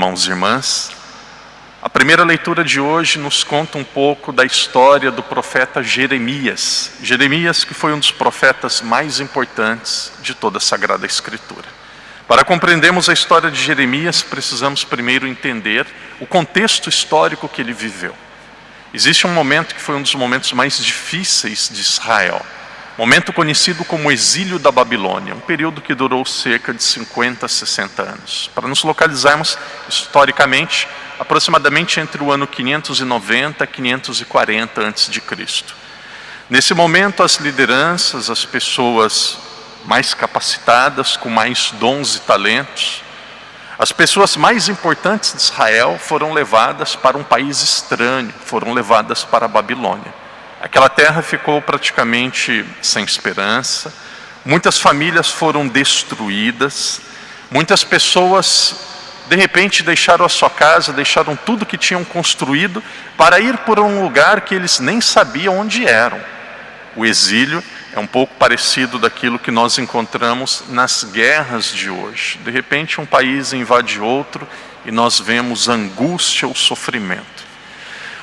irmãos e irmãs. A primeira leitura de hoje nos conta um pouco da história do profeta Jeremias. Jeremias, que foi um dos profetas mais importantes de toda a Sagrada Escritura. Para compreendermos a história de Jeremias, precisamos primeiro entender o contexto histórico que ele viveu. Existe um momento que foi um dos momentos mais difíceis de Israel. Momento conhecido como o exílio da Babilônia, um período que durou cerca de 50 a 60 anos. Para nos localizarmos historicamente, aproximadamente entre o ano 590 e 540 a.C. Nesse momento, as lideranças, as pessoas mais capacitadas, com mais dons e talentos, as pessoas mais importantes de Israel foram levadas para um país estranho, foram levadas para a Babilônia. Aquela terra ficou praticamente sem esperança, muitas famílias foram destruídas, muitas pessoas de repente deixaram a sua casa, deixaram tudo que tinham construído para ir por um lugar que eles nem sabiam onde eram. O exílio é um pouco parecido daquilo que nós encontramos nas guerras de hoje. De repente um país invade outro e nós vemos angústia ou sofrimento.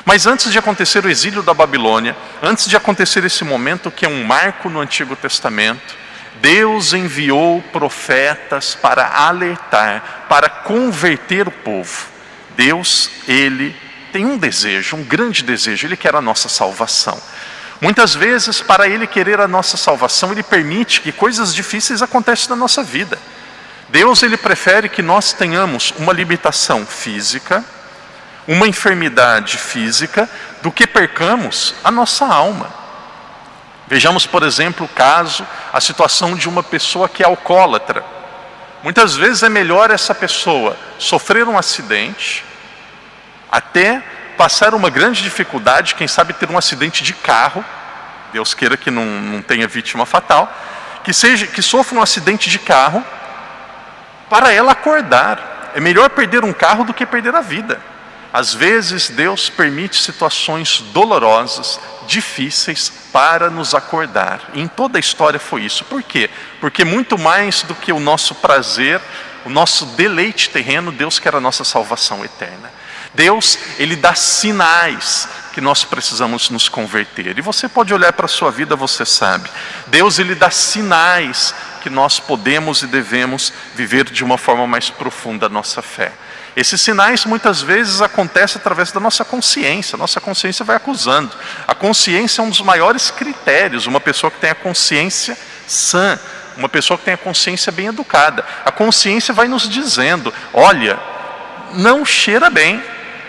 Mas antes de acontecer o exílio da Babilônia, antes de acontecer esse momento que é um marco no Antigo Testamento, Deus enviou profetas para alertar, para converter o povo. Deus, Ele tem um desejo, um grande desejo, Ele quer a nossa salvação. Muitas vezes, para Ele querer a nossa salvação, Ele permite que coisas difíceis aconteçam na nossa vida. Deus, Ele prefere que nós tenhamos uma limitação física, uma enfermidade física, do que percamos a nossa alma. Vejamos, por exemplo, o caso, a situação de uma pessoa que é alcoólatra. Muitas vezes é melhor essa pessoa sofrer um acidente, até passar uma grande dificuldade, quem sabe ter um acidente de carro, Deus queira que não tenha vítima fatal, que sofra um acidente de carro, para ela acordar. É melhor perder um carro do que perder a vida. Às vezes Deus permite situações dolorosas, difíceis, para nos acordar. E em toda a história foi isso. Por quê? Porque muito mais do que o nosso prazer, o nosso deleite terreno, Deus quer a nossa salvação eterna. Deus, Ele dá sinais que nós precisamos nos converter. E você pode olhar para a sua vida, você sabe. Deus, Ele dá sinais que nós podemos e devemos viver de uma forma mais profunda a nossa fé. Esses sinais muitas vezes acontecem através da nossa consciência. Nossa consciência vai acusando. A consciência é um dos maiores critérios. Uma pessoa que tem a consciência sã, uma pessoa que tem a consciência bem educada. A consciência vai nos dizendo: olha, não cheira bem.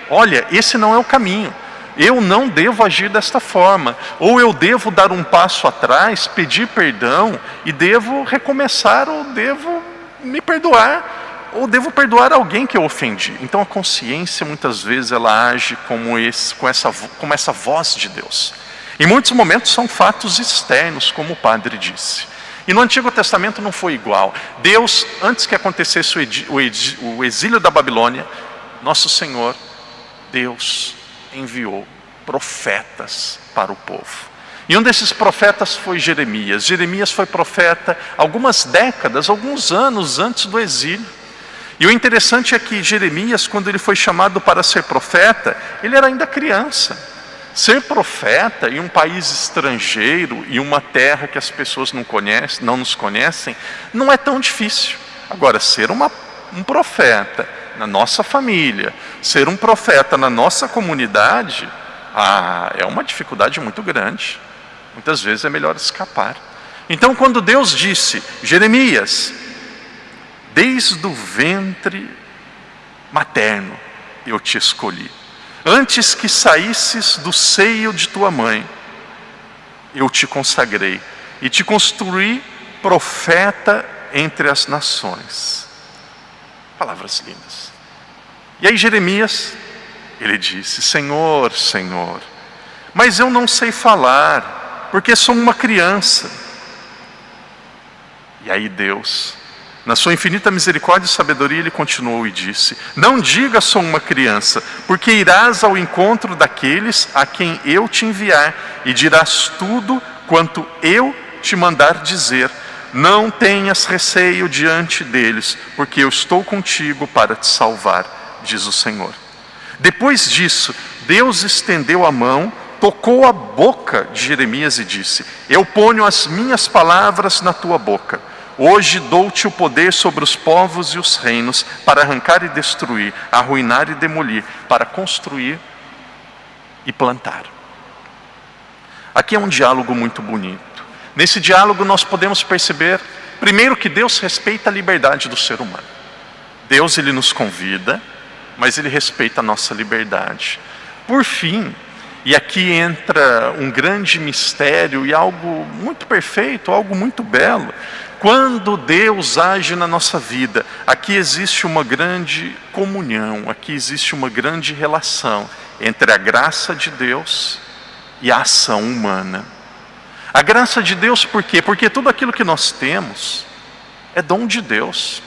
Olha, esse não é o caminho. Eu não devo agir desta forma. Ou eu devo dar um passo atrás, pedir perdão e devo recomeçar, ou devo me perdoar, ou devo perdoar alguém que eu ofendi. Então a consciência muitas vezes ela age como essa voz de Deus. Em muitos momentos são fatos externos, como o padre disse. E no Antigo Testamento não foi igual. Deus, antes que acontecesse o exílio da Babilônia, nosso Senhor, Deus, enviou profetas para o povo. E um desses profetas foi Jeremias. Jeremias foi profeta algumas décadas, alguns anos antes do exílio. E o interessante é que Jeremias, quando ele foi chamado para ser profeta, ele era ainda criança. Ser profeta em um país estrangeiro, em uma terra que as pessoas não nos conhecem, não é tão difícil. Agora, ser um profeta na nossa família, ser um profeta na nossa comunidade, é uma dificuldade muito grande. Muitas vezes é melhor escapar. Então, quando Deus disse: Jeremias, desde o ventre materno eu te escolhi. Antes que saísses do seio de tua mãe, eu te consagrei e te construí profeta entre as nações. Palavras lindas. E aí Jeremias, ele disse: Senhor, Senhor, mas eu não sei falar, porque sou uma criança. E aí Deus, na sua infinita misericórdia e sabedoria, Ele continuou e disse: não diga sou uma criança, porque irás ao encontro daqueles a quem eu te enviar, e dirás tudo quanto eu te mandar dizer. Não tenhas receio diante deles, porque eu estou contigo para te salvar. diz o Senhor. Depois disso, Deus estendeu a mão, tocou a boca de Jeremias e disse: eu ponho as minhas palavras na tua boca. Hoje dou-te o poder sobre os povos e os reinos, para arrancar e destruir, arruinar e demolir, para construir e plantar. Aqui é um diálogo muito bonito. Nesse diálogo nós podemos perceber, primeiro, que Deus respeita a liberdade do ser humano. Deus, Ele nos convida, mas Ele respeita a nossa liberdade. Por fim, e aqui entra um grande mistério e algo muito perfeito, algo muito belo. Quando Deus age na nossa vida, aqui existe uma grande comunhão, aqui existe uma grande relação entre a graça de Deus e a ação humana. A graça de Deus por quê? Porque tudo aquilo que nós temos é dom de Deus.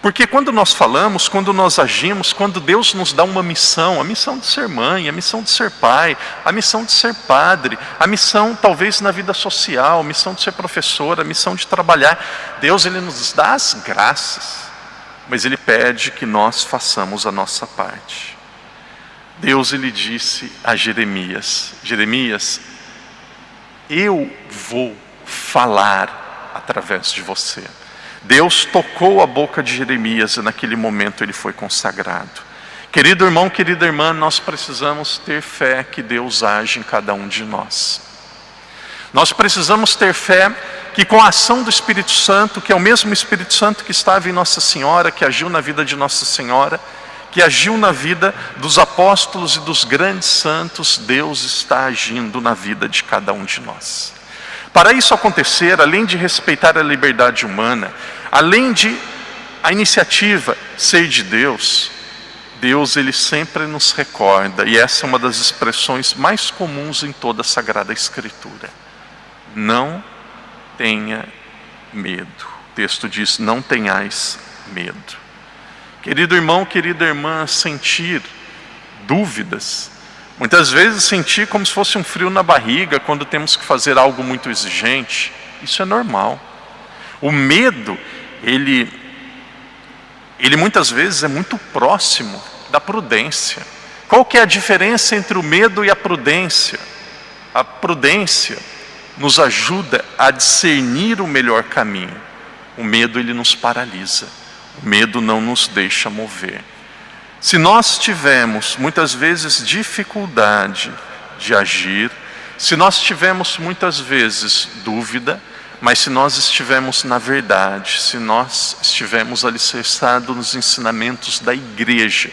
Porque quando nós falamos, quando nós agimos, quando Deus nos dá uma missão, a missão de ser mãe, a missão de ser pai, a missão de ser padre, a missão talvez na vida social, a missão de ser professor, a missão de trabalhar, Deus, Ele nos dá as graças, mas Ele pede que nós façamos a nossa parte. Deus, Ele disse a Jeremias: Jeremias, eu vou falar através de você. Deus tocou a boca de Jeremias e naquele momento ele foi consagrado. Querido irmão, querida irmã, nós precisamos ter fé que Deus age em cada um de nós. Nós precisamos ter fé que com a ação do Espírito Santo, que é o mesmo Espírito Santo que estava em Nossa Senhora, que agiu na vida de Nossa Senhora, que agiu na vida dos apóstolos e dos grandes santos, Deus está agindo na vida de cada um de nós. Para isso acontecer, além de respeitar a liberdade humana, além de a iniciativa ser de Deus, Deus, Ele sempre nos recorda, e essa é uma das expressões mais comuns em toda a Sagrada Escritura: não tenha medo. O texto diz: não tenhais medo. Querido irmão, querida irmã, sentir dúvidas, muitas vezes sentir como se fosse um frio na barriga quando temos que fazer algo muito exigente, isso é normal. O medo, ele muitas vezes é muito próximo da prudência. Qual que é a diferença entre o medo e a prudência? A prudência nos ajuda a discernir o melhor caminho. O medo, ele nos paralisa. O medo não nos deixa mover. Se nós tivermos muitas vezes dificuldade de agir, se nós tivermos muitas vezes dúvida, mas se nós estivermos na verdade, se nós estivermos alicerçados nos ensinamentos da igreja,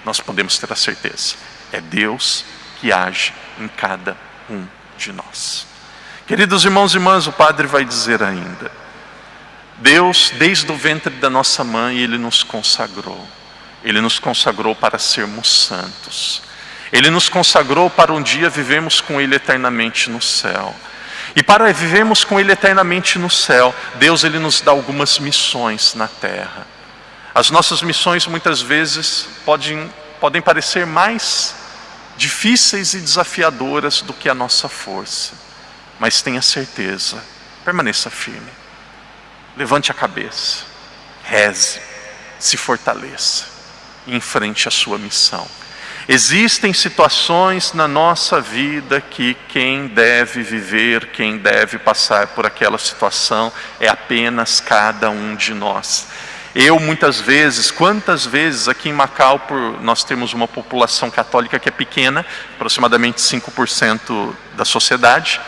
nós podemos ter a certeza: é Deus que age em cada um de nós. Queridos irmãos e irmãs, o Padre vai dizer ainda: Deus, desde o ventre da nossa mãe, Ele nos consagrou. Ele nos consagrou para sermos santos. Ele nos consagrou para um dia vivermos com Ele eternamente no céu. E para vivermos com Ele eternamente no céu, Deus, Ele nos dá algumas missões na terra. As nossas missões muitas vezes podem parecer mais difíceis e desafiadoras do que a nossa força. Mas tenha certeza, permaneça firme. Levante a cabeça, reze, se fortaleça e enfrente a sua missão. Existem situações na nossa vida que quem deve viver, quem deve passar por aquela situação é apenas cada um de nós. Eu muitas vezes, quantas vezes aqui em Macau, nós temos uma população católica que é pequena, aproximadamente 5% da sociedade,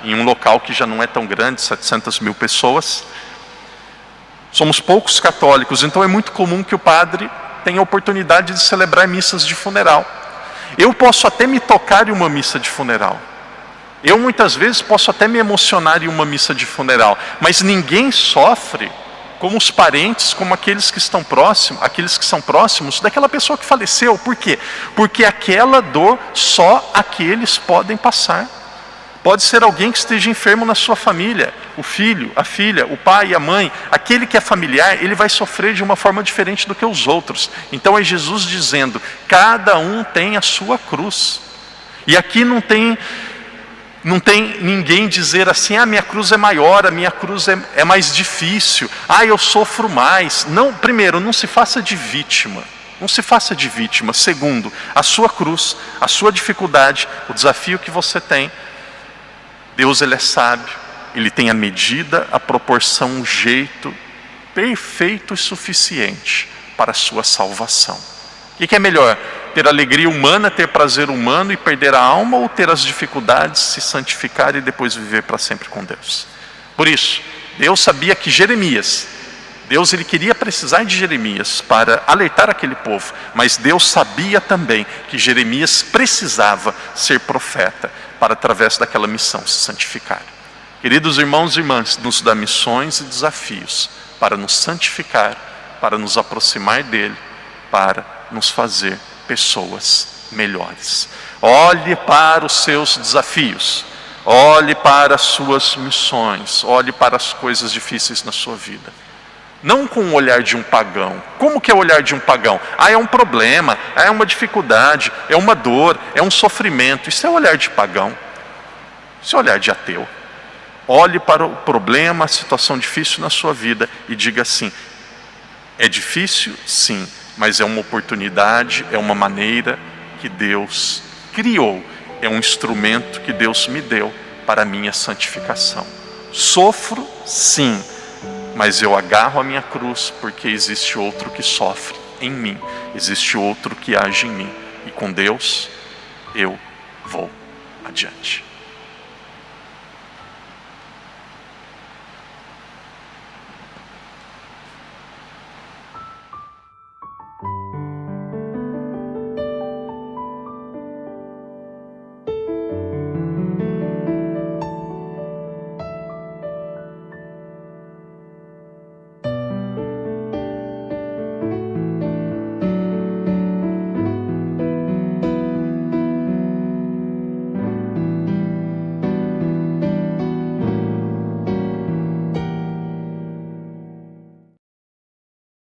em um local que já não é tão grande, 700 mil pessoas. Somos poucos católicos, então é muito comum que o padre tenha a oportunidade de celebrar missas de funeral. Eu posso até me tocar em uma missa de funeral. Eu muitas vezes posso até me emocionar em uma missa de funeral, mas ninguém sofre como os parentes, como aqueles que estão próximos, aqueles que são próximos daquela pessoa que faleceu. Por quê? Porque aquela dor só aqueles podem passar. Pode ser alguém que esteja enfermo na sua família, o filho, a filha, o pai, a mãe, aquele que é familiar, ele vai sofrer de uma forma diferente do que os outros. Então é Jesus dizendo: cada um tem a sua cruz. E aqui não tem ninguém dizer assim: a minha cruz é maior, a minha cruz é mais difícil, eu sofro mais. Não, primeiro, não se faça de vítima. Não se faça de vítima. Segundo, a sua cruz, a sua dificuldade, o desafio que você tem. Deus, Ele é sábio. Ele tem a medida, a proporção, o jeito perfeito e suficiente para a sua salvação. O que é melhor? Ter alegria humana, ter prazer humano e perder a alma, ou ter as dificuldades, se santificar e depois viver para sempre com Deus? Por isso, Deus sabia que Jeremias, Ele queria precisar de Jeremias para alertar aquele povo, mas Deus sabia também que Jeremias precisava ser profeta para, através daquela missão, se santificar. Queridos irmãos e irmãs, nos dá missões e desafios para nos santificar, para nos aproximar dEle, para nos fazer pessoas melhores. Olhe para os seus desafios, olhe para as suas missões, olhe para as coisas difíceis na sua vida. Não com o olhar de um pagão. Como que é o olhar de um pagão? É um problema, é uma dificuldade, é uma dor, é um sofrimento. Isso é o olhar de pagão. Isso é o olhar de ateu. Olhe para o problema, a situação difícil na sua vida e diga assim: é difícil? Sim, mas é uma oportunidade, é uma maneira que Deus criou, é um instrumento que Deus me deu para a minha santificação. Sofro? Sim, mas eu agarro a minha cruz, porque existe outro que sofre em mim, existe outro que age em mim, e com Deus eu vou adiante.